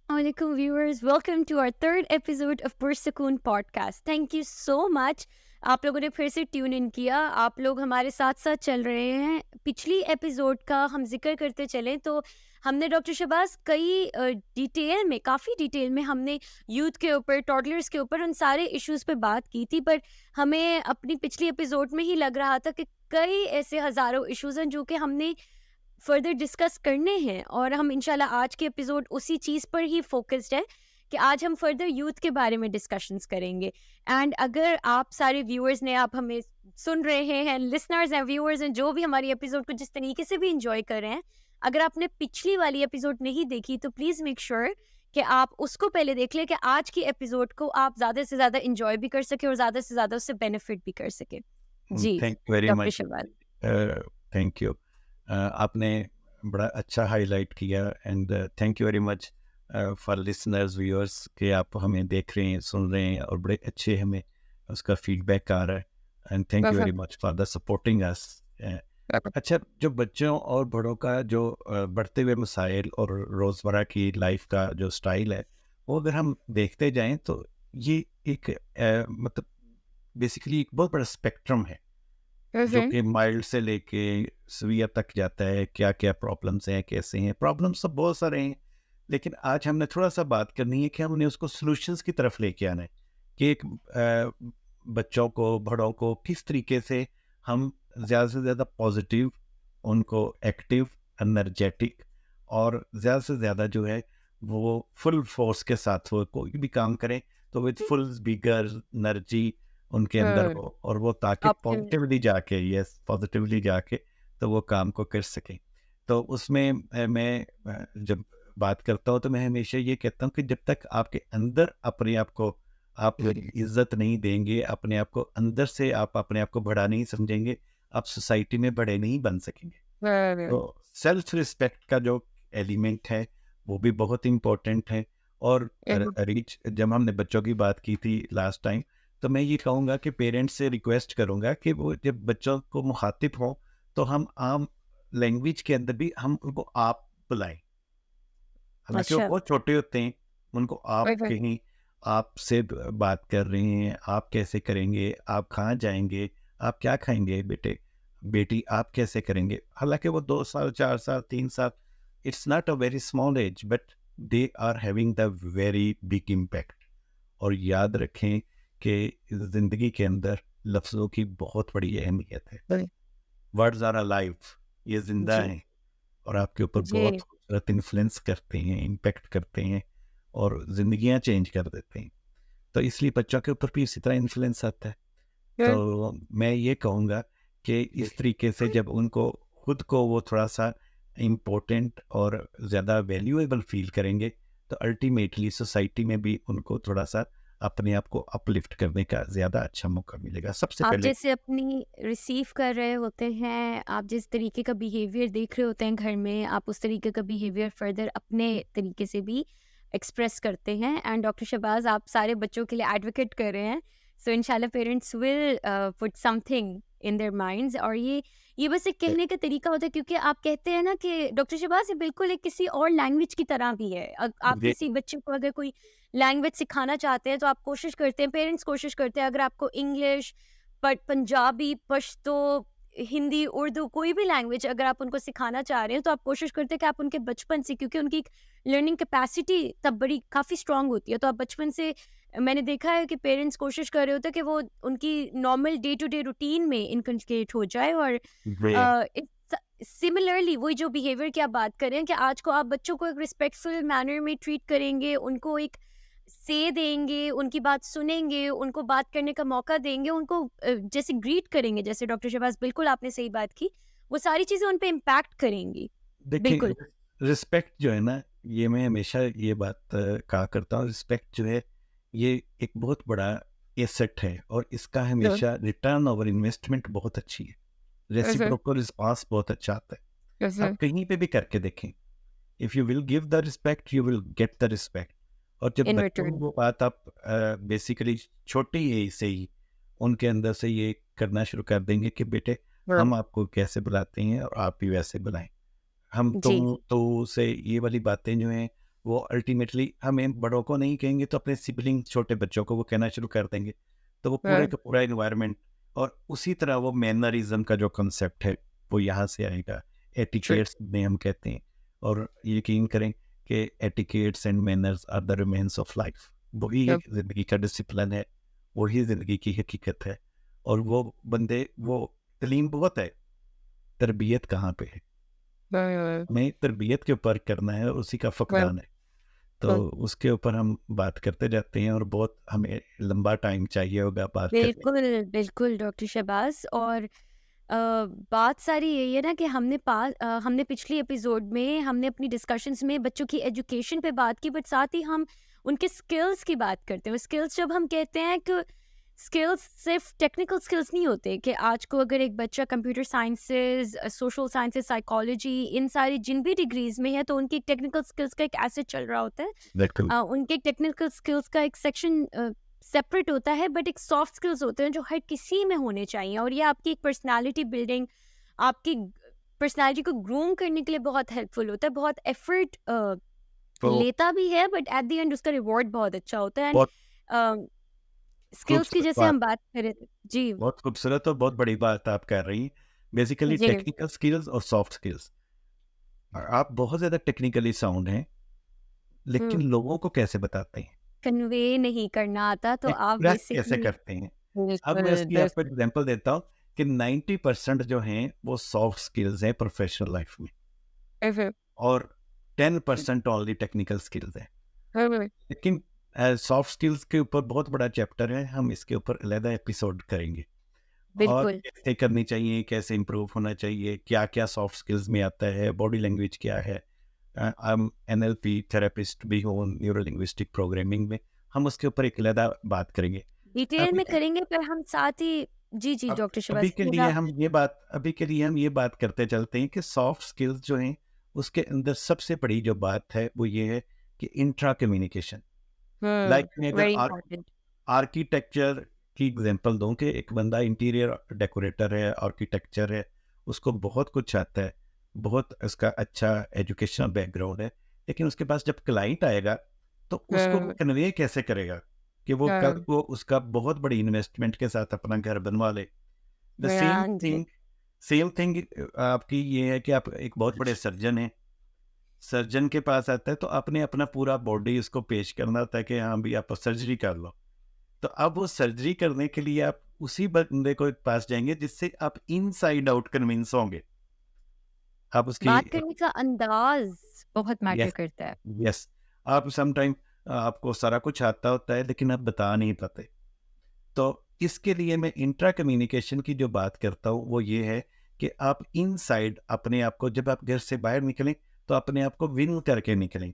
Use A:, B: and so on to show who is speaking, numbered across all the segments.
A: Assalamualaikum viewers, welcome to our third episode of Pursakun podcast. Thank you so much. आप लोगों ने फिर से ट्यून इन किया, आप लोग हमारे साथ साथ चल रहे हैं। पिछली एपिसोड का हम जिक्र करते चलें तो हमने डॉक्टर शहबाज कई डिटेल में, काफ़ी डिटेल में हमने यूथ के ऊपर, टॉडलर्स के ऊपर, उन सारे इश्यूज़ पे बात की थी। पर हमें अपनी पिछली एपिसोड में ही लग रहा था कि कई ऐसे हज़ारों इश्यूज़ हैं जो कि हमने फर्दर डिस्कस करने हैं, और हम इंशाल्लाह आज के एपिसोड उसी चीज़ पर ही फोकस्ड है कि आज हम फर्दर यूथ के बारे में डिस्कशंस करेंगे। एंड अगर आप सारे व्यूअर्स ने, आप हमें सुन रहे हैं, लिसनर्स हैं, व्यूअर्स हैं, जो भी हमारी एपिसोड को जिस तरीके से भी इंजॉय कर रहे हैं, अगर आपने पिछली वाली एपिसोड नहीं देखी तो प्लीज़ मेक श्योर कि आप उसको पहले देख लें कि आज की एपिसोड को आप ज़्यादा से ज़्यादा इंजॉय भी कर सकें और ज़्यादा से ज़्यादा उससे बेनिफिट भी कर सकें। जी,
B: thank you very
A: doctor
B: much.
A: Shahbaz.
B: Thank you. आपने बड़ा अच्छा हाईलाइट किया and thank you very much for listeners viewers कि आप हमें देख रहे हैं, सुन रहे हैं और बड़े अच्छे हमें उसका फीडबैक आ रहा है and thank you very much for the supporting us. अच्छा, जो बच्चों और बड़ों का जो बढ़ते हुए मसाइल और रोज़मर्रा की लाइफ का जो स्टाइल है, वो अगर हम देखते जाएं तो ये एक मतलब बेसिकली एक बहुत बड़ा स्पेक्ट्रम है जो कि माइल्ड से लेके सीवियर तक जाता है। क्या क्या प्रॉब्लम्स हैं, कैसे हैं प्रॉब्लम्स, सब बहुत सारे हैं, लेकिन आज हमने थोड़ा सा बात करनी है कि हमने उसको सॉल्यूशंस की तरफ लेके आना है कि एक बच्चों को, बड़ों को किस तरीके से हम ज़्यादा से ज़्यादा पॉजिटिव, उनको एक्टिव, एनर्जेटिक और ज़्यादा से ज़्यादा जो है वो फुल फोर्स के साथ वो कोई भी काम करें तो विद फुल बिगर एनर्जी उनके अंदर हो और वो ताकि
A: ऑप्टिमल।
B: पॉजिटिवली जाके, यस, पॉजिटिवली जाके तो वो काम को कर सकें। तो उसमें मैं जब बात करता हूँ तो मैं हमेशा ये कहता हूँ कि जब तक आपके अंदर अपने आप को आप इज्जत नहीं देंगे, अपने आप को अंदर से आप अपने आप को बड़ा नहीं समझेंगे, आप सोसाइटी में बड़े नहीं बन सकेंगे। तो सेल्फ रिस्पेक्ट का जो एलिमेंट है वो भी बहुत इम्पोर्टेंट है। और रीच, जब हमने बच्चों की बात की थी लास्ट टाइम, तो मैं ये कहूँगा कि पेरेंट्स से रिक्वेस्ट करूँगा कि वो जब बच्चों को मुखातिब हों तो हम आम लैंग्वेज के अंदर भी हम उनको आप बुलाएं। हालांकि वो
A: अच्छा।
B: बहुत छोटे होते हैं, उनको आप कहीं, आपसे बात कर रहे हैं, आप कैसे करेंगे, आप कहाँ जाएंगे, आप क्या खाएंगे बेटे, बेटी आप कैसे करेंगे। हालांकि वो 2 साल, 4 साल, 3 साल, it's not a very small age but they are having the very big impact. और याद रखें कि ज़िंदगी के अंदर लफ्ज़ों की बहुत बड़ी अहमियत है। वर्ड्स आर अलाइव, ये ज़िंदा
A: जी,
B: हैं और आपके ऊपर बहुत
A: जी,
B: खूबसूरत इन्फ्लुएंस करते हैं, इम्पैक्ट करते हैं और ज़िंदगियाँ चेंज कर देते हैं। तो इसलिए बच्चों के ऊपर भी इसी तरह इन्फ्लुएंस आता है। तो मैं ये कहूँगा कि इस तरीके से जब उनको खुद को वो थोड़ा-सा इम्पोर्टेंट और ज़्यादा वैल्यूएबल फ़ील करेंगे, तो अल्टीमेटली सोसाइटी में भी उनको थोड़ा-सा अपने आप को अपलिफ्ट करने का ज़्यादा अच्छा मौका मिलेगा। सबसे
A: आप
B: पहले
A: जैसे अपनी रिसीव कर रहे होते हैं, आप जिस तरीके का बिहेवियर देख रहे होते हैं घर में, आप उस तरीके का बिहेवियर फर्दर अपने तरीके से भी एक्सप्रेस करते हैं। एंड डॉक्टर शहबाज, आप सारे बच्चों के लिए एडवोकेट कर रहे हैं। सो इंशाल्लाह parents will put something in their minds. और ये बस एक कहने का तरीका होता है, क्योंकि आप कहते हैं ना कि डॉक्टर शहबाज, ये बिल्कुल एक किसी और लैंग्वेज की तरह भी है। आप
B: ये
A: किसी बच्चे को अगर कोई लैंग्वेज सिखाना चाहते हैं तो आप कोशिश करते हैं, पेरेंट्स कोशिश करते हैं, अगर आपको इंग्लिश, बट पंजाबी, पश्तो, हिंदी, उर्दू, कोई भी लैंग्वेज अगर आप उनको सिखाना चाह रहे हैं तो आप कोशिश करते हैं कि आप उनके बचपन से, क्योंकि उनकी लर्निंग कैपेसिटी तब बड़ी काफ़ी स्ट्रांग होती है, तो आप बचपन से, मैंने देखा है कि पेरेंट्स कोशिश कर रहे होते हैं कि वो उनकी normal day to day routine में इनकलकेट हो जाए। और
B: ये
A: सिमिलरली वही जो बिहेवियर की आप बात कर रहे हैं कि आज को आप बच्चों को एक रिस्पेक्टफुल मैनर में ट्रीट करेंगे, उनको एक से देंगे, उनकी बात सुनेंगे, उनको बात करने का मौका देंगे, उनको जैसे ग्रीट करेंगे, जैसे डॉक्टर शहबाज बिल्कुल आपने सही बात की, वो सारी चीज़ें उन पे इम्पैक्ट करेंगी।
B: देखिए,
A: बिल्कुल।
B: रिस्पेक्ट जो है ना, ये मैं हमेशा ये बात कहा करता हूँ, रिस्पेक्ट जो है ये एक बहुत बड़ा एसेट है और इसका
A: ज़रूर।
B: हमेशा रिटर्न ओवर इन्वेस्टमेंट बहुत अच्छी है। रेसिप्रोकल रिस्पांस बहुत अच्छा आता है। आप कहीं पे भी करके देखें, if you will give the respect you will get the respect. और जब
A: इन
B: बच्चों को
A: रिटर्न।
B: वो बात आप बेसिकली छोटी एज से ही उनके अंदर से ये करना शुरू कर देंगे कि बेटे, हम आपको कैसे बुलाते हैं और आप भी वैसे बुलाएं। हम
A: जी।
B: तो से ये वाली बातें जो हैं वो अल्टीमेटली हमें बड़ों को नहीं कहेंगे तो अपने सिबलिंग छोटे बच्चों को वो कहना शुरू कर देंगे, तो वो पूरे का पूरा इन्वायरमेंट। और उसी तरह वो मैनरिज्म का जो कॉन्सेप्ट है वो यहाँ से आएगा, एटिकेट्स में हम कहते हैं। और यकीन करें कि etiquettes and manners are the remains of life. वही एक ज़िंदगी का डिसिप्लिन है, वही ज़िंदगी की हकीकत है। और वो बंदे, वो तलीम बहुत है, तरबियत कहाँ पे है? हमें तरबियत के ऊपर करना है, और उसी का फकदान है। तो उसके ऊपर हम बात करते जाते हैं, और बहुत हमें लंबा टाइम चाहिए होगा बात करने।
A: बिल्कुल, बिल्कुल डॉक्टर शहबाज। और बात सारी यही है ना कि हमने पिछली एपिसोड में हमने अपनी डिस्कशंस में बच्चों की एजुकेशन पे बात की, बट साथ ही हम उनके स्किल्स की बात करते हैं। स्किल्स जब हम कहते हैं कि स्किल्स सिर्फ टेक्निकल स्किल्स नहीं होते, कि आज को अगर एक बच्चा computer sciences, social sciences, psychology, इन सारी जिन भी डिग्रीज में है, तो उनकी टेक्निकल स्किल्स का एक एसेट चल रहा होता है।
B: बिल्कुल।
A: उनके टेक्निकल स्किल्स का एक सेक्शन सेपरेट होता है, बट एक सॉफ्ट स्किल्स होते हैं जो हर किसी में होने चाहिए। और ये आपकी एक पर्सनालिटी बिल्डिंग, आपकी पर्सनालिटी को ग्रूम करने के लिए बहुत हेल्पफुल होता है, बहुत एफर्ट
B: तो
A: लेता भी है, बट एट द एंड उसका रिवॉर्ड बहुत अच्छा होता है।
B: बहुत
A: स्किल्स की
B: खूबसूरत
A: जैसे
B: बात,
A: हम बात करें जी
B: बहुत खूबसूरत और बहुत बड़ी बात आप कर रही हैं। बेसिकली
A: जी
B: टेक्निकल स्किल्स और सॉफ्ट स्किल्स। आप बहुत ज़्यादा टेक्निकली साउंड हैं, लेकिन लोगों को कैसे बताते हैं?
A: कन्वे नहीं करना आता, तो आप
B: एक्सप्रेस कैसे
A: बेसिकली
B: करते हैं? अब मैं
A: बिल्कुल
B: इसकी आपको
A: बिल्कुल
B: एग्जांपल देता हूँ कि 90% जो हैं वो सॉफ्ट स्किल्स हैं प्रोफेशनल लाइफ में, और 10% ओनली टेक्निकल स्किल्स हैं। लेकिन सॉफ्ट स्किल्स के ऊपर बहुत बड़ा चैप्टर है, हम इसके ऊपर अलग एपिसोड करेंगे। और
A: बिल्कुल
B: कैसे करनी चाहिए, कैसे इम्प्रूव होना चाहिए, क्या क्या सॉफ्ट स्किल्स में आता है, बॉडी लैंग्वेज क्या है। हम एनएलपी थेरेपिस्ट भी हो, न्यूरो लिंग्विस्टिक प्रोग्रामिंग में, हम उसके ऊपर एक अलग बात करेंगे।
A: डिटेल
B: अभी
A: में करेंगे, पर हम साथ ही जी
B: अब
A: डॉक्टर
B: अभी
A: शहबाज
B: के लिए
A: पूरा
B: हम ये बात अभी के लिए हम ये बात करते चलते हैं कि सॉफ्ट स्किल्स जो हैं उसके अंदर सबसे बड़ी जो बात है वो ये है कि इंट्रा कम्युनिकेशन। लाइक मैं अगर
A: वेरी इंपॉर्टेंट
B: आर्किटेक्चर की एग्जांपल दूं कि एक बंदा इंटीरियर डेकोरेटर है, आर्किटेक्चर है, उसको बहुत कुछ आता है, बहुत उसका अच्छा एजुकेशनल बैकग्राउंड है, लेकिन उसके पास जब क्लाइंट आएगा तो उसको कन्वे कैसे करेगा कि वो कल को उसका बहुत बड़ी इन्वेस्टमेंट के साथ अपना घर बनवा ले। द सेम थिंग आपकी ये है कि आप एक बहुत बड़े सर्जन हैं, सर्जन के पास आता है तो आपने अपना पूरा बॉडी उसको पेश करना होता है कि हाँ भी आप सर्जरी कर लो। तो अब वो सर्जरी करने के लिए आप उसी बंदे को पास जाएंगे जिससे आप इनसाइड आउट कन्विंस होंगे। आप उसकी
A: बात करने का अंदाज बहुत मैटर
B: यस,
A: करता है।
B: यस, आप समटाइम आपको सारा कुछ आता होता है लेकिन आप बता नहीं पाते। तो इसके लिए मैं इंट्रा कम्युनिकेशन की जो बात करता हूँ वो ये है कि आप इनसाइड अपने आप को, जब आप घर से बाहर निकलें तो अपने आप को विन करके निकलें,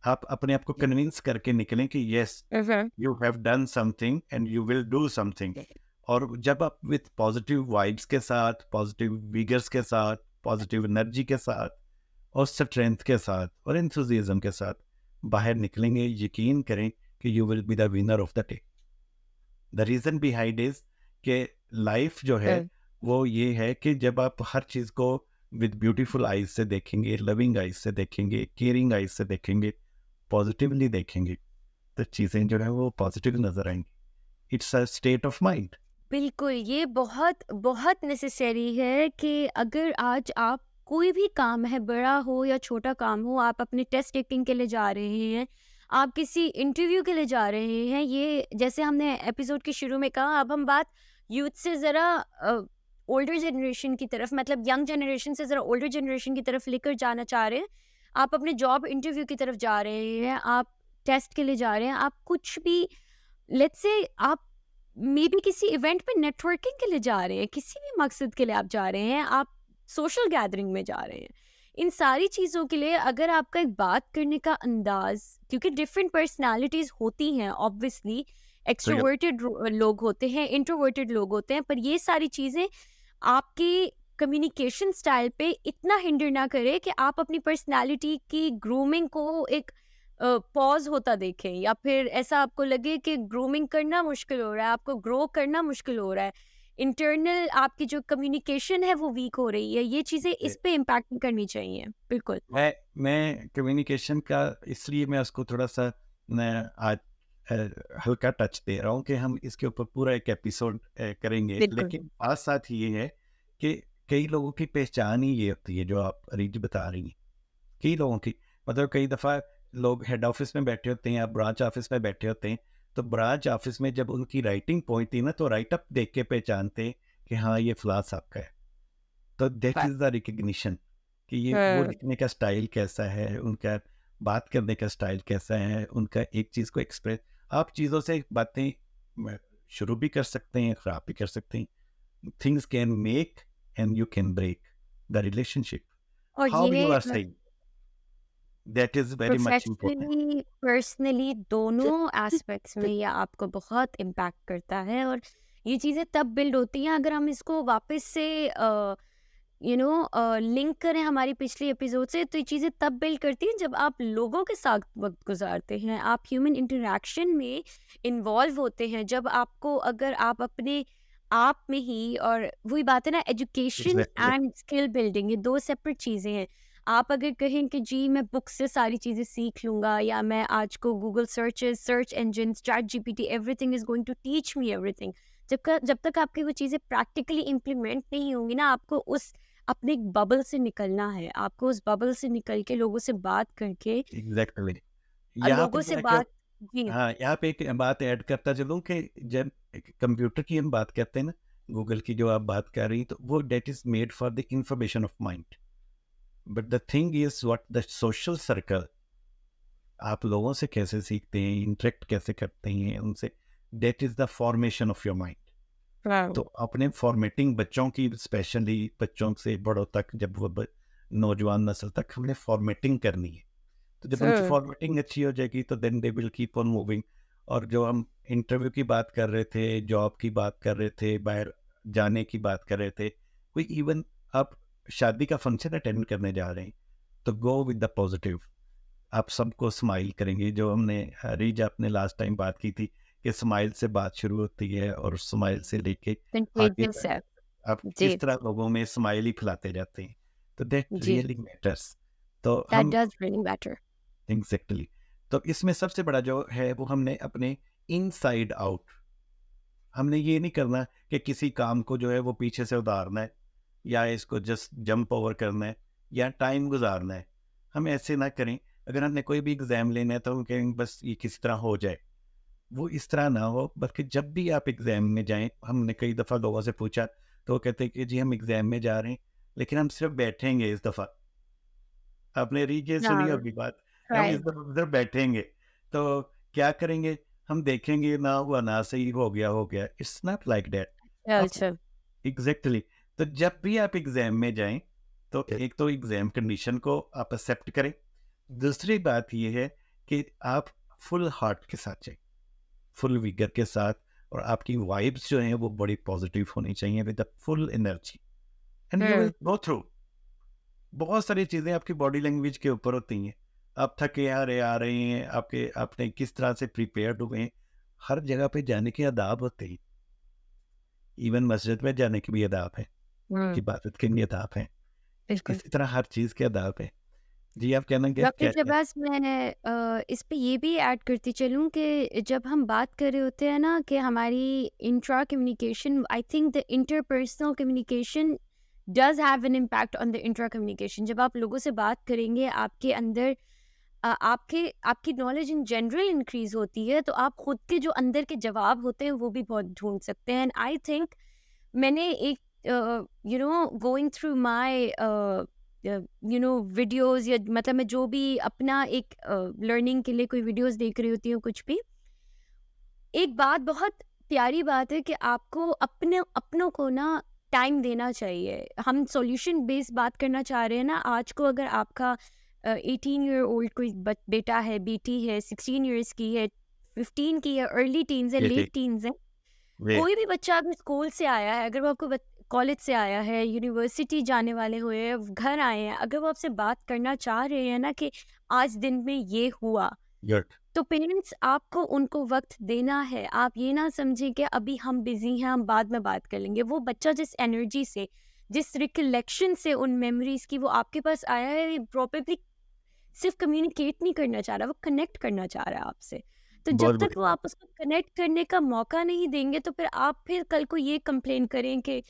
B: आप अपने आप को कन्विंस करके निकलें कि yes you have done something and you will do something. और जब आप विथ पॉजिटिव वाइब्स के साथ, पॉजिटिव विगर्स के साथ, पॉजिटिव एनर्जी के साथ, और स्ट्रेंथ के साथ, और एंथुजियाज्म के साथ बाहर निकलेंगे, यकीन करें कि you will be the winner of the day. The reason behind is कि लाइफ जो है वो ये है कि जब आप हर चीज़ को विद ब्यूटीफुल आइज से देखेंगे, लविंग आइज से देखेंगे, केयरिंग आइज से देखेंगे, पॉजिटिवली देखेंगे, तो चीज़ें जो है वो पॉजिटिव नजर आएंगी। It's a state of mind.
A: बिल्कुल, ये बहुत बहुत नेसेसरी है कि अगर आज आप कोई भी काम है, बड़ा हो या छोटा काम हो, आप अपने टेस्ट टेकिंग के लिए जा रहे हैं, आप किसी इंटरव्यू के लिए जा रहे हैं, ये जैसे हमने एपिसोड के शुरू में कहा, अब हम बात यूथ से ज़रा ओल्डर जनरेशन की तरफ, मतलब यंग जनरेशन से ज़रा ओल्डर जनरेशन की तरफ लेकर जाना चाह रहे हैं। आप अपने जॉब इंटरव्यू की तरफ जा रहे हैं, आप टेस्ट के लिए जा रहे हैं, आप कुछ भी, लेट्स से आप मे बी किसी इवेंट पे नेटवर्किंग के लिए जा रहे हैं, किसी भी मकसद के लिए आप जा रहे हैं, आप सोशल गैदरिंग में जा रहे हैं। इन सारी चीज़ों के लिए अगर आपका एक बात करने का अंदाज, क्योंकि डिफरेंट पर्सनालिटीज़ होती हैं ऑब्वियसली, एक्सट्रोवर्टेड लोग होते हैं, इंट्रोवर्टेड लोग होते हैं, पर ये सारी चीज़ें आपके कम्युनिकेशन स्टाइल पे इतना हिंडर ना करे कि आप अपनी पर्सनालिटी की ग्रूमिंग को एक पॉज होता देखें, या फिर ऐसा आपको लगे कि ग्रूमिंग करना मुश्किल हो रहा है, आपको ग्रो करना मुश्किल हो रहा है। इंटरनल आपकी जो कम्युनिकेशन है वो वीक हो रही है, ये चीज़ें इस पे इम्पैक्ट नहीं करनी चाहिए। बिल्कुल।
B: मैं कम्युनिकेशन का इसलिए मैं उसको थोड़ा सा मैं आज हल्का टच दे रहा हूँ कि हम इसके ऊपर पूरा एक एपिसोड करेंगे,
A: बिल्कुल।
B: लेकिन साथ साथ ये है कि कई लोगों की पहचान ही ये होती है जो आप रीच बता रही हैं। कई लोगों की, मतलब कई दफ़ा लोग हेड ऑफिस में बैठे होते हैं या ब्रांच ऑफिस में बैठे होते हैं, तो ब्रांच ऑफिस में जब उनकी राइटिंग पहुंचती है ना, तो राइट अप देख के पहचानते हैं कि हाँ ये फलां साहब का है। तो दैट
A: बात।
B: इज़ द रिकग्निशन कि ये वो
A: हाँ।
B: लिखने का स्टाइल कैसा है, उनका बात करने का स्टाइल कैसा है, उनका एक चीज़ को एक्सप्रेस, आप चीज़ों से बातें म शुरू भी कर सकते हैं, ख़राब भी कर सकते हैं। Things can make and you can break the relationship.
A: और
B: हाउ यू
A: ये
B: are saying, that is very much important.
A: Professionally, personally दोनों एस्पेक्ट्स में ये आपको बहुत इम्पैक्ट करता है। और ये चीज़ें तब बिल्ड होती हैं अगर हम इसको वापस से लिंक करें हमारी पिछली एपिसोड से, तो ये चीज़ें तब बिल्ड करती हैं जब आप लोगों के साथ वक्त गुजारते हैं, आप ह्यूमन इंटरेक्शन में इन्वॉल्व होते हैं, जब आपको, अगर आप अपने आप में ही, और वही बात है ना, education
B: exactly,
A: and skill building ये दो सेपरेट चीज़ें हैं। आप अगर कहें कि जी मैं बुक से सारी चीज़ें सीख लूँगा, या मैं आज को Google searches, search engine, chat GPT, everything is going to teach me everything, जब तक आपकी वो चीज़ें प्रैक्टिकली इम्प्लीमेंट नहीं होंगी ना, आपको उस अपने एक बबल से निकलना है, आपको उस बबल से निकल के लोगों से बात करके
B: एग्ज़ैक्टली। यहाँ पे
A: लोगों से
B: मैं क्या,
A: बात। जी।
B: हाँ, यहाँ पे एक बात ऐड करता चलूँ कि जब एक कंप्यूटर की हम बात करते हैं ना, गूगल की जो आप बात कर रही हैं, तो वो that is made for the information of mind. But the thing is what the social circle, आप लोगों से कैसे सीखते हैं, इंटरेक्ट कैसे करते हैं उनसे, that is the formation of your mind.
A: हाँ।
B: तो अपने फॉर्मेटिंग बच्चों की, स्पेशली बच्चों से बड़ों तक, जब वो नौजवान नस्ल तक हमने फॉर्मेटिंग करनी है, तो जब उनकी
A: हाँ।
B: फॉर्मेटिंग अच्छी हो जाएगी तो then they will keep on moving. और जो हम इंटरव्यू की बात कर रहे थे, जॉब की बात कर रहे थे, बाहर जाने की बात कर रहे थे, कोई इवन आप शादी का फंक्शन अटेंड करने जा रहे हैं, तो गो विद द पॉजिटिव। आप सबको स्माइल करेंगे, जो हमने रीज आपने लास्ट टाइम बात की थी कि स्माइल से बात शुरू होती है और स्माइल से लेके आगे
A: कंटेजियस
B: तक
A: है।
B: आप
A: जी।
B: किस तरह लोगों में स्माइल ही फैलाते जाते हैं, तो दैट
A: जी।
B: Really matters. तो
A: दैट
B: हम
A: डज रियली मैटर।
B: एग्जैक्टली, तो इसमें सबसे बड़ा जो है वो हमने अपने इनसाइड आउट, हमने ये नहीं करना कि किसी काम को जो है वो पीछे से उतारना है या इसको जस्ट जंप ओवर करना है या टाइम गुजारना है। हम ऐसे ना करें। अगर हमने कोई भी एग्ज़ाम लेना है तो हम कहेंगे बस ये किसी तरह हो जाए, वो इस तरह ना हो। बल्कि जब भी आप एग्ज़ाम में जाएं, हमने कई दफ़ा लोगों से पूछा तो वो कहते हैं कि जी हम एग्ज़ाम में जा रहे हैं, लेकिन हम सिर्फ बैठेंगे इस दफ़ा। आपने रीजे सुनी
A: हाँ।
B: होगी बात, हम इस
A: राइट।
B: दफ़ा सिर्फ बैठेंगे। तो क्या करेंगे, हम देखेंगे ना हुआ ना सही, हो गया हो गया, इट्स नॉट लाइक दैट।
A: चल
B: आप
A: चल।
B: एग्जैक्टली, तो जब भी आप एग्जाम में जाएं तो एक तो एग्जाम कंडीशन को आप एक्सेप्ट करें। दूसरी बात यह है कि आप फुल हार्ट के साथ जाएं, फुल विगर के साथ, और आपकी वाइब्स जो हैं वो बड़ी पॉजिटिव होनी चाहिए with full energy, and you will go through. बहुत सारी चीज़ें आपकी बॉडी लैंग्वेज के ऊपर होती हैं। आप थके आ रहे हैं, आपके आपने किस तरह से प्रिपेयर्ड हुए हैं। हर जगह पे जाने के आदाब होते हैं, इवन मस्जिद में जाने के भी आदाब हैं,
A: हम्म।
B: इबादत के भी आदाब हैं।
A: बिल्कुल।
B: इसी तरह हर चीज़ के आदाब हैं। जी, आप कहना क्या
A: डॉक्टर
B: क्या कह
A: शहबाज, मैं इस पे ये भी ऐड करती चलूँ कि जब हम बात कर रहे होते हैं ना कि हमारी intra communication, I think the interpersonal communication does have an impact on the intra communication. जब आप लोगों से बात करेंगे, आपके अंदर आपके आपकी नॉलेज इन जनरल इंक्रीज होती है, तो आप खुद के जो अंदर के जवाब होते हैं वो भी बहुत ढूंढ सकते हैं। एंड आई थिंक मैंने एक गोइंग थ्रू माय वीडियोस, या मतलब मैं जो भी अपना एक लर्निंग के लिए कोई वीडियोस देख रही होती हूँ कुछ भी, एक बात बहुत प्यारी बात है कि आपको अपने अपनों को ना टाइम देना चाहिए। हम सॉल्यूशन बेस्ड बात करना चाह रहे हैं ना, आज को अगर आपका 18 ईयर ओल्ड कोई बेटा है, बेटी है, 16 ईयर्स की है, 15 की है, अर्ली टीन्स है,
B: जी,
A: लेट
B: जी,
A: टीन्स है,
B: वे
A: कोई भी बच्चा अगर स्कूल से आया है, अगर वो आपको कॉलेज से आया है, यूनिवर्सिटी जाने वाले हुए हैं, घर आए हैं, अगर वो आपसे बात करना चाह रहे हैं ना कि आज दिन में ये हुआ,
B: गुड,
A: तो पेरेंट्स आपको उनको वक्त देना है। आप ये ना समझें कि अभी हम बिजी हैं, हम बाद में बात कर लेंगे। वो बच्चा जिस एनर्जी से, जिस रिकलेक्शन से उन मेमोरीज की वो आपके पास आया है, प्रॉपरली सिर्फ कम्युनिकेट नहीं करना चाह रहा, वो कनेक्ट करना चाह रहा है आपसे। तो जब
B: बहुत
A: तक वो
B: बढ़िया।
A: आप उसको कनेक्ट करने का मौका नहीं देंगे, तो फिर आप फिर कल को ये कंप्लेन करें कि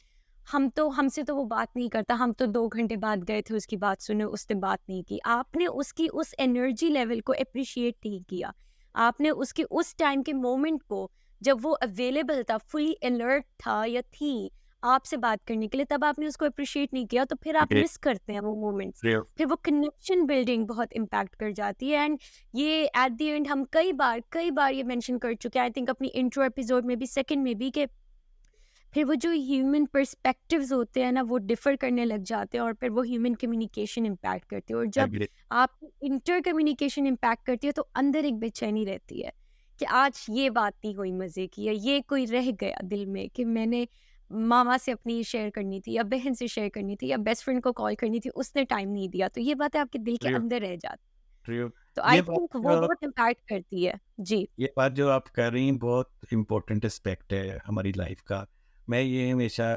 A: हमसे तो वो बात नहीं करता, हम तो 2 घंटे बाद गए थे उसकी बात सुने, उसने बात नहीं की। आपने उसकी उस एनर्जी लेवल को एप्रिशिएट नहीं किया। आपने उसके उस टाइम के मोमेंट को, जब वो अवेलेबल था, फुली अलर्ट था या थी आपसे बात करने के लिए, तब आपने उसको एप्रिशिएट नहीं किया, तो फिर आप
B: ग्रेट।
A: मिस करते हैं वो मोमेंट्स।
B: ग्रेट।
A: फिर वो कनेक्शन बिल्डिंग बहुत इम्पैक्ट कर जाती है। एंड ये एट द एंड हम कई बार ये मेंशन कर चुके हैं, आई थिंक अपनी इंट्रो एपिसोड में भी, सेकंड में भी, कि फिर वो जो ह्यूमन पर्सपेक्टिव्स होते हैं ना, वो डिफर करने लग जाते हैं, और फिर वो ह्यूमन कम्युनिकेशन इम्पैक्ट करती है। और जब
B: एग्री।
A: आप इंटर कम्युनिकेशन इम्पैक्ट करती है, तो अंदर एक बेचैनी रहती है कि आज ये बात नहीं हुई मज़े की, या ये कोई रह गया दिल में कि मैंने मामा से अपनी शेयर करनी थी, या बहन से शेयर करनी थी, या बेस्ट फ्रेंड को कॉल करनी थी, उसने टाइम नहीं दिया। तो ये बातें आपके दिल के
B: ट्रू।
A: अंदर रह जाती।
B: ट्रू।
A: तो आई
B: ये बात
A: थिंक वो
B: जो
A: बहुत इम्पैक्ट करती है। जी।
B: ये बात जो आप कर रही हैं बहुत इम्पोर्टेंट एस्पेक्ट है हमारी लाइफ का। मैं ये हमेशा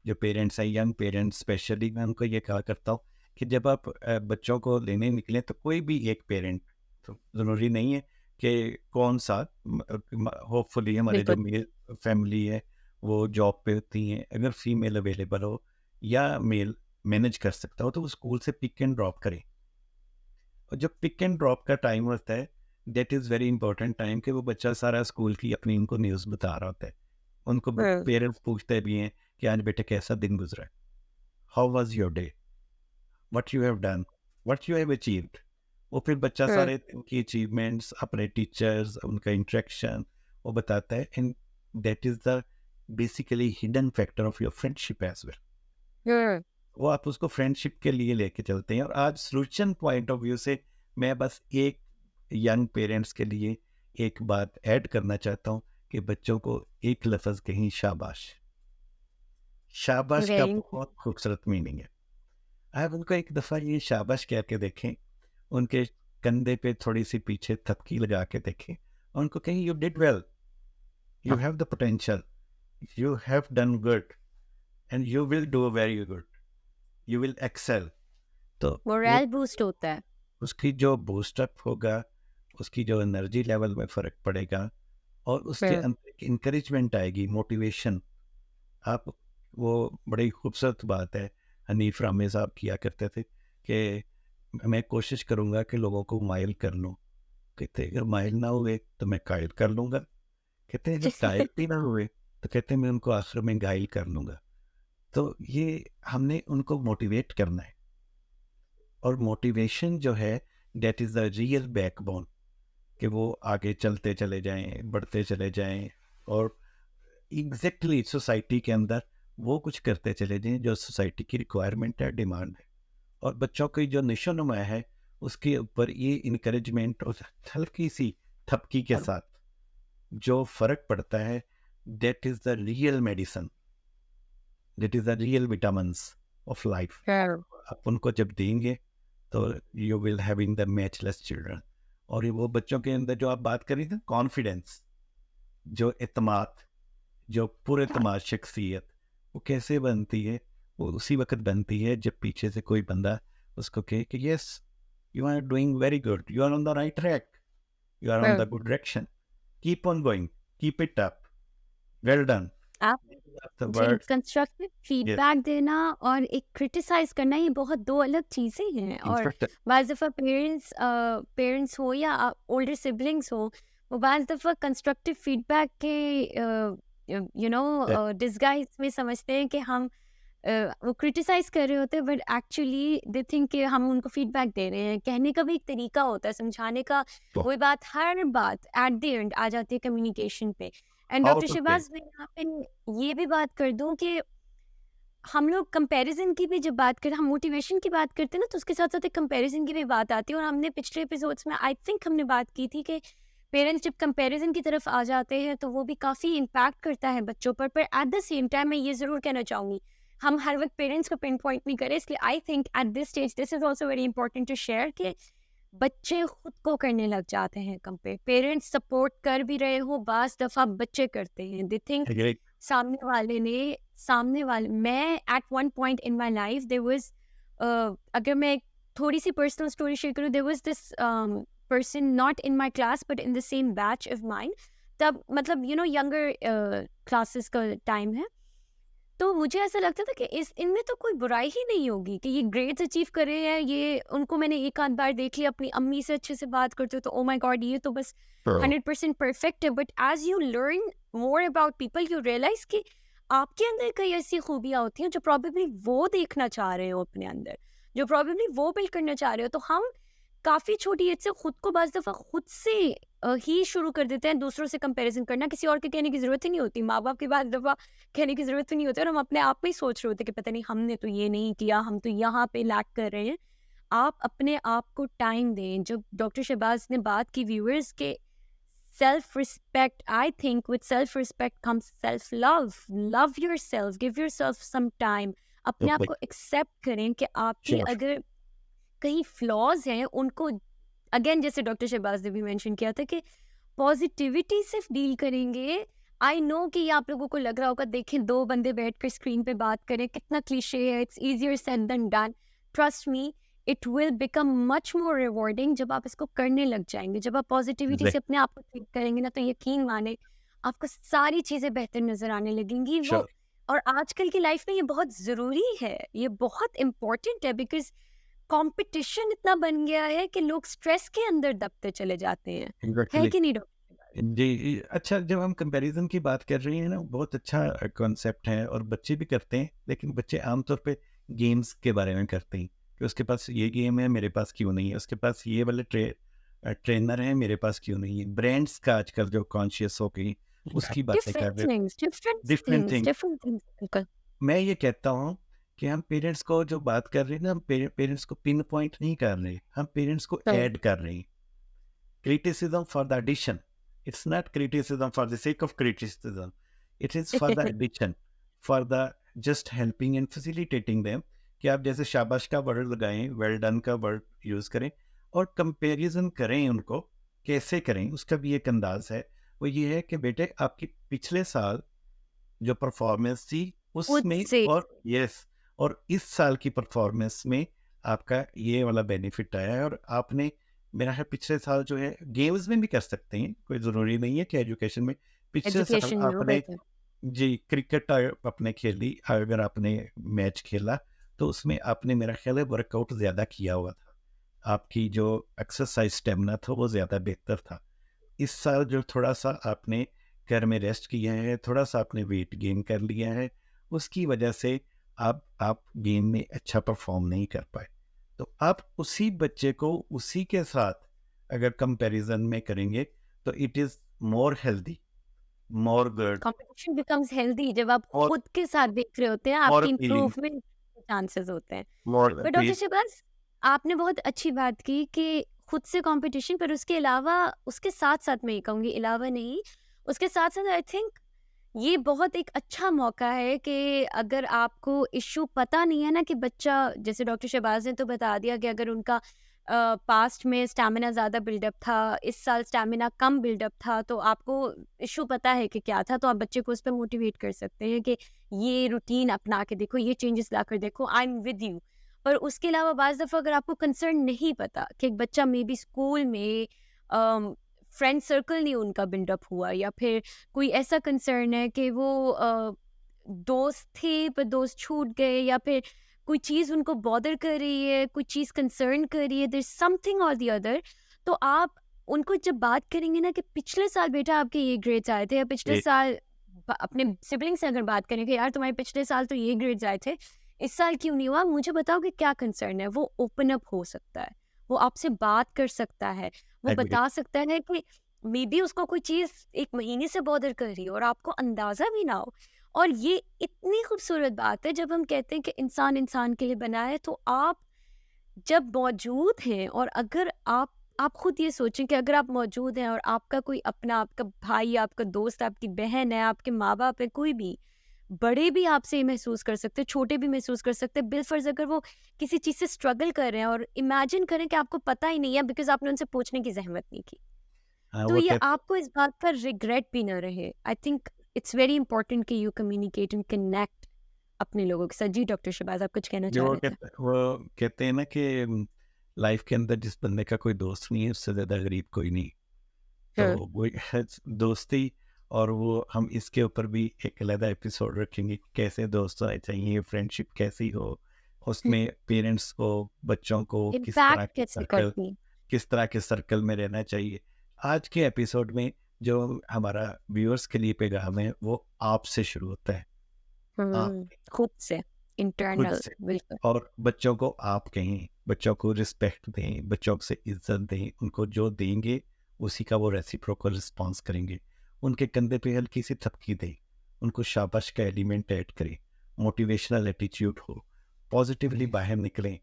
B: जो पेरेंट्स हैं, यंग पेरेंट्स स्पेशली, मैं उनको ये कहा करता हूँ कि जब आप बच्चों को लेने निकलें तो कोई भी एक पेरेंट, तो ज़रूरी नहीं है कि कौन सा, होपफुली हमारे जो
A: बिल्कुल।
B: मेल फैमिली है वो जॉब पे होती हैं, अगर फीमेल अवेलेबल हो या मेल मैनेज कर सकता हो तो वो स्कूल से पिक एंड ड्रॉप करें। और जब पिक एंड ड्रॉप का टाइम होता है, that is very important time, कि वो बच्चा सारा स्कूल की अपनी उनको न्यूज़ बता रहा होता है। उनको
A: हम्म।
B: पेरेंट्स पूछते भी हैं कि आज बेटे कैसा दिन गुजरा है, how was your day, what you have done, what you have achieved. वो फिर बच्चा
A: हम्म।
B: सारे दिन की अचीवमेंट्स, अपने टीचर्स, उनका इंटरेक्शन वो बताता है। And that is the basically hidden factor of your friendship as well.
A: हम्म।
B: वो आप उसको फ्रेंडशिप के लिए लेके चलते हैं। और आज सोल्यूशन पॉइंट ऑफ व्यू से मैं बस एक यंग पेरेंट्स के लिए एक बात ऐड करना चाहता हूँ कि बच्चों को एक लफ्ज़ कहीं शाबाश। शाबाश का
A: वेरी।
B: बहुत खूबसूरत मीनिंग है। आप उनको एक दफ़ा ये शाबाश कह के देखें, उनके कंधे पे थोड़ी सी पीछे थपकी लगा के देखें और उनको कहें you did well, you have the potential, you have done good and you will do very good, you will excel. तो वो
A: मोरल बूस्ट होता है।
B: उसकी जो बूस्टअप होगा, उसकी जो एनर्जी लेवल में फ़र्क पड़ेगा और उसके
A: हम्म।
B: अंदर एक इंकरेजमेंट आएगी, मोटिवेशन। आप वो बड़ी खूबसूरत बात है, हनीफ रामे साहब किया करते थे कि मैं कोशिश करूँगा कि लोगों को माइल कर लूँ। कहते अगर माइल ना हुए तो मैं कायल कर लूँगा। कहते अगर कायल भी ना हुए तो कहते मैं उनको आखिर में घायल कर लूँगा। तो ये हमने उनको मोटिवेट करना है। और मोटिवेशन जो है, that is the real backbone, कि वो आगे चलते चले जाएं, बढ़ते चले जाएं और एग्जैक्टली सोसाइटी के अंदर वो कुछ करते चले जाएं जो सोसाइटी की रिक्वायरमेंट है, डिमांड है। और बच्चों की जो निशो-नुमा है उसके ऊपर ये इनकरेजमेंट और हल्की सी थपकी के साथ जो फ़र्क पड़ता है, that is the real medicine, that is the real vitamins of life.
A: हम्म।
B: आप उनको जब देंगे तो you will having the matchless children. और ये वो बच्चों के अंदर जो आप बात करी थी, कॉन्फिडेंस, जो एतमाद, जो पूरे एतमाद शख्सियत, वो कैसे बनती है? वो उसी वक्त बनती है जब पीछे से कोई बंदा उसको कहे कि yes you are doing very good, you are on the right track, you are on the good direction, keep on going, keep it up, well done.
A: आप
B: द
A: जी,
B: वर्ड्स।
A: Constructive
B: yes.
A: फीडबैक देना और एक criticise करना, ये बहुत दो अलग चीज़ें हैं। और
B: इनफैक्ट
A: बाज़ दफ़ा पेरेंट्स हो या ओल्डर सिबलिंग्स हो, वो बाज़ दफ़ा कंस्ट्रक्टिव फीडबैक के डिस्गाइज में समझते हैं कि हम वो क्रिटिसाइज कर रहे होते हैं, बट एक्चुअली दे थिंक कि हम उनको फीडबैक दे रहे हैं। कहने का भी एक तरीका होता है, समझाने का। वही बात, हर बात एट द एंड आ जाती है कम्युनिकेशन पे। एंड
B: हाउ
A: डॉक्टर
B: टू से।
A: शहबाज, मैं यहाँ पे ये भी बात कर दूं कि हम लोग कंपैरिजन की भी जब बात करते हैं, हम मोटिवेशन की बात करते हैं ना, तो उसके साथ साथ एक कंपैरिजन की भी बात आती है। और हमने पिछले एपिसोड्स में आई थिंक हमने बात की थी कि पेरेंट्स जब कंपैरिजन की तरफ आ जाते हैं तो वो भी काफ़ी इम्पैक्ट करता है बच्चों पर एट द सेम टाइम मैं ये ज़रूर कहना चाहूँगी, हम हर वक्त पेरेंट्स को पिन पॉइंट नहीं करें। इसलिए I think at this stage this is also very important to share कि बच्चे खुद को करने लग जाते हैं कंपेयर। पेरेंट्स सपोर्ट कर भी रहे हो, बाज़ दफ़ा बच्चे करते हैं। They think
B: agree.
A: सामने वाले मैं at one point in my life there was अगर मैं एक थोड़ी-सी पर्सनल स्टोरी शेयर करूँ, there was this person not in my class but in the same batch of mine. तब मतलब यंगर क्लासेस का टाइम है। तो मुझे ऐसा लगता था कि इस इनमें तो कोई बुराई ही नहीं होगी कि ये ग्रेड्स अचीव कर रहे हैं, ये उनको मैंने एक आध बार देख लिया, अपनी अम्मी से अच्छे से बात करते हो तो ओ माय गॉड ये तो बस 100% परफेक्ट है। But as you learn more about people you realize कि आपके अंदर कई ऐसी खूबियाँ होती हैं जो प्रॉबेबली वो देखना चाह रहे हो अपने अंदर, जो प्रॉबेबली वो बिल्ड करना चाह रहे हो। तो हम काफ़ी छोटी एज से खुद को बाज़ दफ़ा खुद से ही शुरू कर देते हैं दूसरों से कंपैरिजन करना। किसी और के कहने की ज़रूरत ही नहीं होती, माँ बाप की बात दफ़ा कहने की ज़रूरत ही नहीं होती, और हम अपने आप में ही सोच रहे होते कि पता नहीं हमने तो ये नहीं किया, हम तो यहाँ पे लैक कर रहे हैं। आप अपने आप को टाइम दें। जब डॉक्टर शहबाज ने बात की व्यूअर्स के self respect, I think with self respect comes self love. Love yourself, give yourself some time. अपने आप
B: ओके।
A: को एक्सेप्ट करें कि आपके
B: श्योर।
A: अगर कहीं फ्लॉज हैं उनको, अगेन जैसे डॉक्टर शहबाज ने भी मेंशन किया था कि पॉजिटिविटी से डील करेंगे। आई नो कि ये आप लोगों को लग रहा होगा, देखें दो बंदे बैठकर स्क्रीन पे बात करें कितना क्लीशे है, it's easier said than done. Trust me, it will become much more rewarding जब आप इसको करने लग जाएंगे। जब आप पॉजिटिविटी से अपने आप को ट्रीट करेंगे ना, तो यकीन माने आपको सारी चीज़ें बेहतर नज़र आने लगेंगी। वो
B: श्योर।
A: और आजकल की लाइफ में ये बहुत ज़रूरी है, ये बहुत इम्पोर्टेंट है, बिकॉज कंपटीशन इतना बन गया है कि लोग स्ट्रेस के अंदर दबते चले जाते हैं। है
B: एग्जैक्टली।
A: कि नहीं डॉक्टर?
B: जी, अच्छा, जब हम कंपैरिजन की बात कर रहे हैं ना, बहुत अच्छा कॉन्सेप्ट है और बच्चे भी करते हैं, लेकिन बच्चे आमतौर पे गेम्स के बारे में करते हैं कि उसके पास ये गेम है, मेरे पास क्यों नहीं है, उसके पास ये वाले ट्रेनर है, मेरे पास क्यों नहीं है। ब्रांड्स का आजकल जो कॉन्शियस हो गई उसकी बातें कर रहे, डिफरेंट थिंग।
A: डिफरेंट थिंग्स बिल्कुल।
B: मैं ये कहता हूँ कि हम पेरेंट्स को जो बात कर रहे हैं ना, हम पेरेंट्स को पिन पॉइंट नहीं कर रहे, हम पेरेंट्स को
A: राइट।
B: ऐड कर रहे हैं। Criticism for the addition. It's not criticism for the sake of criticism. It is for the addition, for the just helping and facilitating them. कि आप जैसे शाबाश का वर्ड लगाएं, वेल डन का वर्ड यूज करें और कंपैरिजन करें उनको। कैसे करें उसका भी एक अंदाज है। वो ये है कि बेटे आपकी पिछले साल जो परफॉर्मेंस थी उसमें
A: उससे
B: और यस, और इस साल की परफॉर्मेंस में आपका ये वाला बेनिफिट आया है। और आपने, मेरा है, पिछले साल जो है गेम्स में भी कर सकते हैं, कोई ज़रूरी नहीं है कि एजुकेशन में। पिछले साल
A: एजुकेशन में हो
B: आपने,
A: बेहतर।
B: जी, क्रिकेट आपने खेली, अगर आपने मैच खेला तो उसमें आपने, मेरा ख्याल है, वर्कआउट ज़्यादा किया हुआ था, आपकी जो एक्सरसाइज स्टेमिना था वो ज़्यादा बेहतर था। इस साल जो थोड़ा सा आपने घर में रेस्ट किया है, थोड़ा सा आपने वेट गेन कर लिया है, उसकी वजह से आप गेम में अच्छा परफॉर्म नहीं कर पाए। तो आप उसी बच्चे को उसी के साथ अगर कंपैरिजन में करेंगे तो it is more healthy, more good,
A: competition becomes healthy जब आप
B: और
A: खुद के साथ देख रहे होते हैं,
B: मोर
A: आपकी
B: अपीलिंग,
A: इंप्रूवमेंट के चांसेस होते हैं।
B: मोर
A: पर डॉक्टर
B: अपील।
A: शहबाज, आपने बहुत अच्छी बात की कि खुद से कंपटीशन, पर उसके अलावा, उसके साथ साथ मैं ये कहूँगी, अलावा नहीं, उसके साथ साथ आई थिंक ये बहुत एक अच्छा मौका है कि अगर आपको इश्यू पता नहीं है ना कि बच्चा, जैसे डॉक्टर शहबाज ने तो बता दिया कि अगर उनका पास्ट में स्टैमिना ज़्यादा बिल्डअप था, इस साल स्टैमिना कम बिल्डअप था, तो आपको इश्यू पता है कि क्या था, तो आप बच्चे को उस पर मोटिवेट कर सकते हैं कि ये रूटीन अपना के देखो, ये चेंजेस ला कर देखो, आई एम विद यू। पर उसके अलावा बाज़ दफ़ा अगर आपको कंसर्न नहीं पता कि एक बच्चा मे बी स्कूल में फ्रेंड सर्कल नहीं उनका बिल्डअप हुआ, या फिर कोई ऐसा कंसर्न है कि वो दोस्त थे पर दोस्त छूट गए, या फिर कोई चीज़ उनको बॉदर कर रही है, कोई चीज़ कंसर्न कर रही है, देयर समथिंग और द अदर, तो आप उनको जब बात करेंगे ना कि पिछले साल बेटा आपके ये ग्रेड्स आए थे, या पिछले
B: जी,
A: साल अपने सिबलिंग से अगर बात करें कि यार तुम्हारे पिछले साल तो ये ग्रेड्स आए थे, इस साल क्यों नहीं हुआ, मुझे बताओ कि क्या कंसर्न है। वो ओपन अप हो सकता है, वो आपसे बात कर सकता है, वो
B: एग्री।
A: बता सकता है कि मे बी उसको कोई चीज़ 1 महीने से बॉदर कर रही है और आपको अंदाज़ा भी ना हो। और ये इतनी खूबसूरत बात है जब हम कहते हैं कि इंसान इंसान के लिए बना है, तो आप जब मौजूद हैं, और अगर आप खुद ये सोचें कि अगर आप मौजूद हैं और आपका कोई अपना, आपका भाई, आपका दोस्त, आपकी बहन है, आपके माँ-बाप है, कोई भी, बड़े भी आपसे ये महसूस कर सकते हैं, छोटे भी महसूस कर सकते हैं, बिलफर्ज अगर वो किसी चीज़ से स्ट्रगल कर रहे हैं और इमेजिन करें कि आपको पता ही नहीं है बिकॉज़ आपने उनसे पूछने की ज़हमत नहीं की।
B: हाँ,
A: तो
B: वो
A: ये
B: कहते
A: आपको इस बात का रिग्रेट भी ना रहे। I think it's very important कि यू कम्युनिकेट एंड कनेक्ट अपने लोगों के साथ। जी, डॉक्टर शहबाज़ आप कुछ कहना
B: जो
A: चाह रहे थे?
B: वो कहते हैं ना कि लाइफ के अंदर जिस बंदे का कोई दोस्त नहीं है उससे ज़्यादा गरीब कोई नहीं। तो
A: हाँ।
B: वो है दोस्ती। और वो हम इसके ऊपर भी एक अलग एपिसोड रखेंगे कि कैसे दोस्त होने चाहिए, फ्रेंडशिप कैसी हो, उसमें पेरेंट्स को, बच्चों को
A: इम्पैक्ट कैसे करती?
B: किस तरह के सर्कल में रहना चाहिए। आज के एपिसोड में जो हमारा व्यूअर्स के लिए पैगाम है वो आपसे शुरू होता है, आप
A: खुद से,
B: खुद
A: इंटरनल,
B: से।
A: बिल्कुल।
B: और बच्चों को आप कहें, बच्चों को रिस्पेक्ट दें, बच्चों से इज्जत दें, उनको जो देंगे उसी का वो रेसिप्रोकल रिस्पॉन्स करेंगे। उनके कंधे पे हल्की सी थपकी दें, उनको शाबाश का एलिमेंट ऐड करें, मोटिवेशनल एटीट्यूड हो, पॉजिटिवली बाहर निकलें।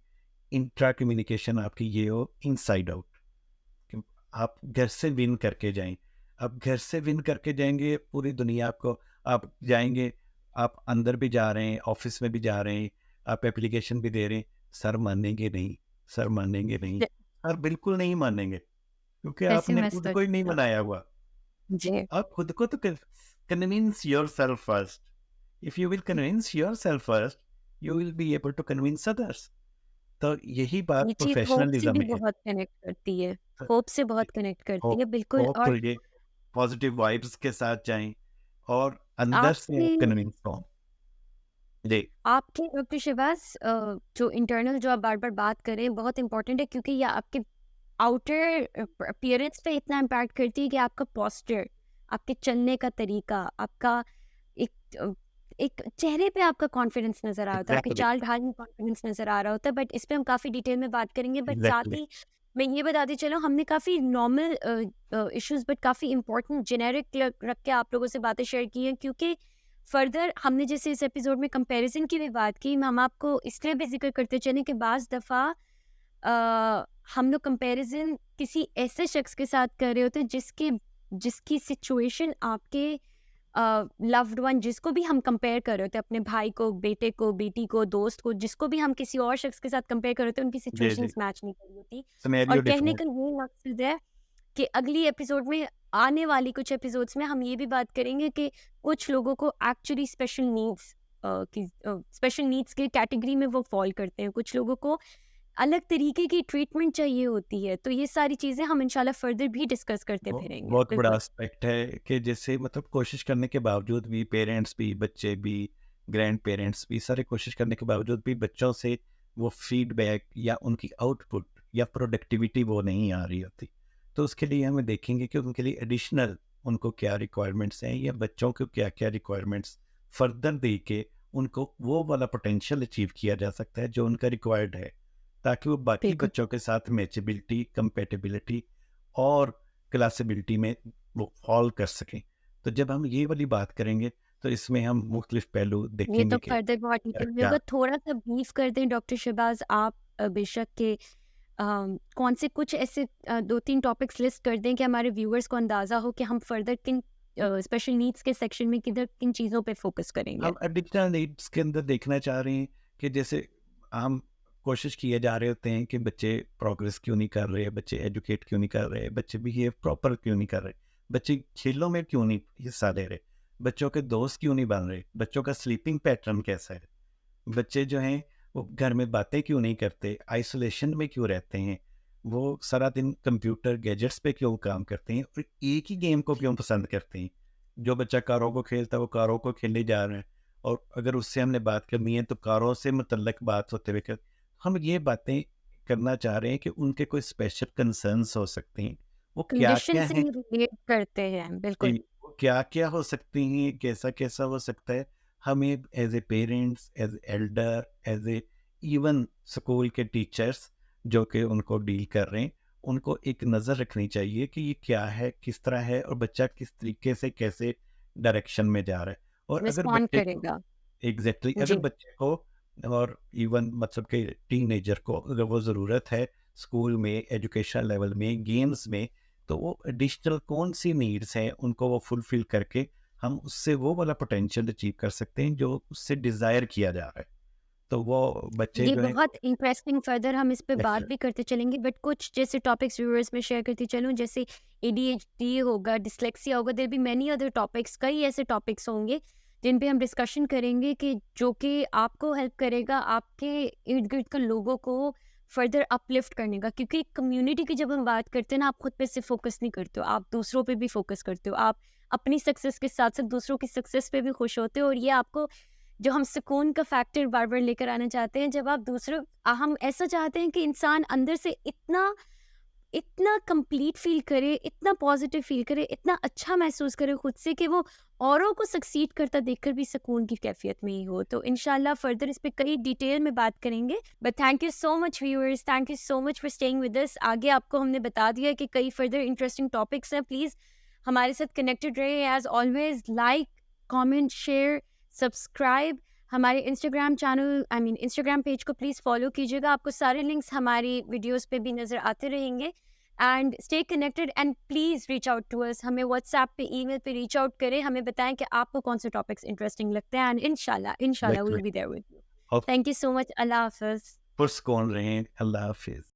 B: इंट्रा कम्युनिकेशन आपकी ये हो इनसाइड आउट, कि आप घर से विन करके जाएं। आप घर से विन करके जाएंगे, पूरी दुनिया आपको, आप जाएंगे, आप अंदर भी जा रहे हैं, ऑफिस में भी जा रहे हैं, आप एप्लीकेशन भी दे रहे हैं, सर मानेंगे नहीं, सर मानेंगे नहीं, सर बिल्कुल नहीं मानेंगे, क्योंकि आपने
A: पेसिमिस्ट
B: खुद
A: हो
B: को ही नहीं
A: जाना।
B: बनाया हुआ।
A: जी।
B: आप खुद को तो convince yourself first. If you will convince yourself first, you will be able to convince others. तो यही बात
A: ये चीज़ होप से
B: प्रोफेशनलिज्म
A: भी
B: में है।
A: बहुत कनेक्ट करती है। होप से बहुत कनेक्ट करती
B: होप
A: है, बिल्कुल।
B: होप
A: और
B: तो ये पॉजिटिव वाइब्स के साथ जाएं और अंदर से
A: आपकी
B: आप कन्विंस हो। जी।
A: आपकी डॉक्टर शहबाज़ जो इंटरनल जो आप बार-बार बात कर रहे हैं बहुत इम्पोर्टेंट है क्योंकि ये आपके आउटर अपीयरेंस पे इतना इम्पैक्ट करती है कि आपका पोस्चर, आपके चलने का तरीका, आपका एक एक चेहरे पे आपका कॉन्फिडेंस नज़र आ रहा होता है, आपकी
B: एग्जैक्टली।
A: चाल-ढाल में कॉन्फिडेंस नज़र आ रहा होता है। बट इस पे हम काफ़ी डिटेल में बात करेंगे। बट साथ
B: एग्जैक्टली।
A: ही मैं ये बताती चलूँ, हमने काफ़ी नॉर्मल इश्यूज़ बट काफ़ी इम्पोर्टेंट जेनेरिक रख के आप लोगों से बातें शेयर की हैं क्योंकि फर्दर हमने जैसे इस एपिसोड में कंपैरिजन की भी बात की, हम आपको इसलिए भी ज़िक्र करते चलें कि बाज़ दफ़ा हम लोग कंपैरिजन किसी ऐसे शख्स के साथ कर रहे होते हैं जिसकी सिचुएशन आपके लव्ड वन, जिसको भी हम कंपेयर कर रहे होते हैं, अपने भाई को, बेटे को, बेटी को, दोस्त को, जिसको भी हम किसी और शख्स के साथ कंपेयर कर रहे होते हैं, उनकी
B: जी जी।
A: सिचुएशंस मैच नहीं कर रही होती। और
B: सिनेरियो
A: कहने
B: डिफरेंट।
A: का ये मकसद है कि अगली एपिसोड में, आने वाली कुछ एपिसोड्स में हम ये भी बात करेंगे कि कुछ लोगों को एक्चुअली स्पेशल नीड्स के कैटेगरी में वो फॉल करते हैं, कुछ लोगों को अलग तरीके की ट्रीटमेंट चाहिए होती है। तो ये सारी चीज़ें हम इंशाल्लाह फर्दर भी डिस्कस करते फिरेंगे।
B: बहुत बड़ा
A: बिल्कुल।
B: एस्पेक्ट है कि जैसे मतलब कोशिश करने के बावजूद भी पेरेंट्स भी, बच्चे भी, ग्रैंड पेरेंट्स भी, सारे कोशिश करने के बावजूद भी बच्चों से वो फीडबैक या उनकी आउटपुट या प्रोडक्टिविटी वो नहीं आ रही होती। तो उसके लिए हमें देखेंगे कि उनके लिए एडिशनल उनको क्या रिक्वायरमेंट्स हैं, या बच्चों को क्या क्या रिक्वायरमेंट्स फर्दर दे के उनको वो वाला पोटेंशियल अचीव किया जा सकता है जो उनका रिक्वायर्ड है, ताकि वो बाकी
A: बिल्कुल।
B: बच्चों के साथ मैचेबिलिटी, कंपेटेबिलिटी और क्लासिबिलिटी में वो फॉल कर सकें। तो जब हम ये वाली बात करेंगे तो इसमें हम मुख्तलिफ पहलू
A: ये तो
B: देखेंगे कि
A: फर्दर बहुत डिटेल में
B: क्या।
A: होगा। थोड़ा-सा ब्रीफ कर दें डॉक्टर शहबाज़ आप, बेशक के कौन से कुछ ऐसे 2-3 टॉपिक्स लिस्ट कर दें कि हमारे व्यूअर्स को अंदाज़ा हो कि हम फर्दर किन स्पेशल नीड्स के सेक्शन में किन चीज़ों पे फोकस करेंगे?
B: हम एडिशनल नीड्स के अंदर देखना चाह रहे हैं कि जैसे हम कोशिश किए जा रहे होते हैं कि बच्चे प्रोग्रेस क्यों नहीं कर रहे, बच्चे एजुकेट क्यों नहीं कर रहे, बच्चे बिहेव प्रॉपर क्यों नहीं कर रहे, बच्चे खेलों में क्यों नहीं हिस्सा ले रहे, बच्चों के दोस्त क्यों नहीं बन रहे, बच्चों का स्लीपिंग पैटर्न कैसा है, बच्चे जो हैं वो घर में बातें क्यों नहीं करते, आइसोलेशन में क्यों रहते हैं, वो सारा दिन कंप्यूटर गैजेट्स पे क्यों काम करते हैं और एक ही गेम को क्यों पसंद करते हैं। जो बच्चा कारों को खेलता है वो कारों को खेलने जा रहा है, और अगर उससे हमने बात करनी है तो कारों से मुतल्लक बात होते हुए कर, हम ये बातें करना चाह रहे हैं कि उनके कोई स्पेशल कंसर्न्स हो सकते हैं, वो क्या
A: कंडीशन
B: क्या
A: से
B: हैं,
A: रिलेट करते हैं,
B: कि
A: बिल्कुल।
B: वो क्या-क्या हो सकती हैं, कैसा-कैसा हो सकता है। हमें as a parents, as Elder, as a even school के टीचर्स जो कि उनको डील कर रहे हैं, उनको एक नज़र रखनी चाहिए कि ये क्या है, किस तरह है और बच्चा किस तरीके से कैसे डायरेक्शन में जा रहा है। और अगर
A: रिस्पॉन्ड
B: बच्चे को
A: करेगा।
B: एग्ज़ैक्टली, अगर
A: जी।
B: बच्चे को और इवन मतलब कि टीनेजर को अगर वो ज़रूरत है स्कूल में, एजुकेशन लेवल में, गेम्स में, तो वो एडिशनल कौन-सी नीड्स हैं, उनको वो फुलफ़िल करके हम उससे वो वाला पोटेंशियल अचीव कर सकते हैं जो उससे डिज़ायर किया जा रहा है। तो वो बच्चे
A: ये
B: जो हैं
A: बहुत इंटरेस्टिंग, फर्दर हम इस पे बात
B: डेफिनेट
A: भी करते चलेंगे, बट कुछ जैसे टॉपिक्स व्यूअर्स में शेयर करती चलूँ, जैसे एडीएचडी होगा, डिस्लेक्सिया होगा, there be many other topics, कई ऐसे टॉपिक्स होंगे जिन पे हम डिस्कशन करेंगे कि जो कि आपको हेल्प करेगा आपके इर्द गिर्द के लोगों को फर्दर अपलिफ्ट करने का, क्योंकि कम्युनिटी की जब हम बात करते हैं ना, आप खुद पे सिर्फ फोकस नहीं करते हो, आप दूसरों पे भी फोकस करते हो, आप अपनी सक्सेस के साथ साथ दूसरों की सक्सेस पे भी खुश होते हो, और ये आपको जो हम सुकून का फैक्टर बार-बार लेकर आना चाहते हैं, जब आप दूसरों हम ऐसा चाहते हैं कि इंसान अंदर से इतना इतना कंप्लीट फ़ील करे, इतना पॉज़िटिव फ़ील करे, इतना अच्छा महसूस करे खुद से कि वो औरों को सक्सीड करता देखकर भी सुकून की कैफ़ियत में ही हो। तो इंशाल्लाह फ़र्दर इस पे कई डिटेल में बात करेंगे। But thank you so much viewers, thank you so much for staying with us. आगे आपको हमने बता दिया कि कई फ़र्दर इंटरेस्टिंग टॉपिक्स हैं। प्लीज़ हमारे साथ कनेक्टेड रहिए। As always like, comment, share, subscribe. हमारे इंस्टाग्राम चैनल इंस्टाग्राम पेज को प्लीज़ फ़ॉलो कीजिएगा। आपको सारे लिंक्स हमारी वीडियोज़ पे भी नज़र आते रहेंगे। And stay connected and please reach out to us. हमें व्हाट्सएप पे, ईमेल पे रीच आउट करें, हमें बताएं कि आपको कौन से टॉपिक्स इंटरेस्टिंग लगते हैं, एंड इंशाल्लाह इंशाल्लाह we will
B: definite
A: be there with you.
B: और
A: थैंक यू सो मच। अल्लाह हाफ़िज़।
B: पुरस्कून रहें। अल्लाह हाफ़िज़।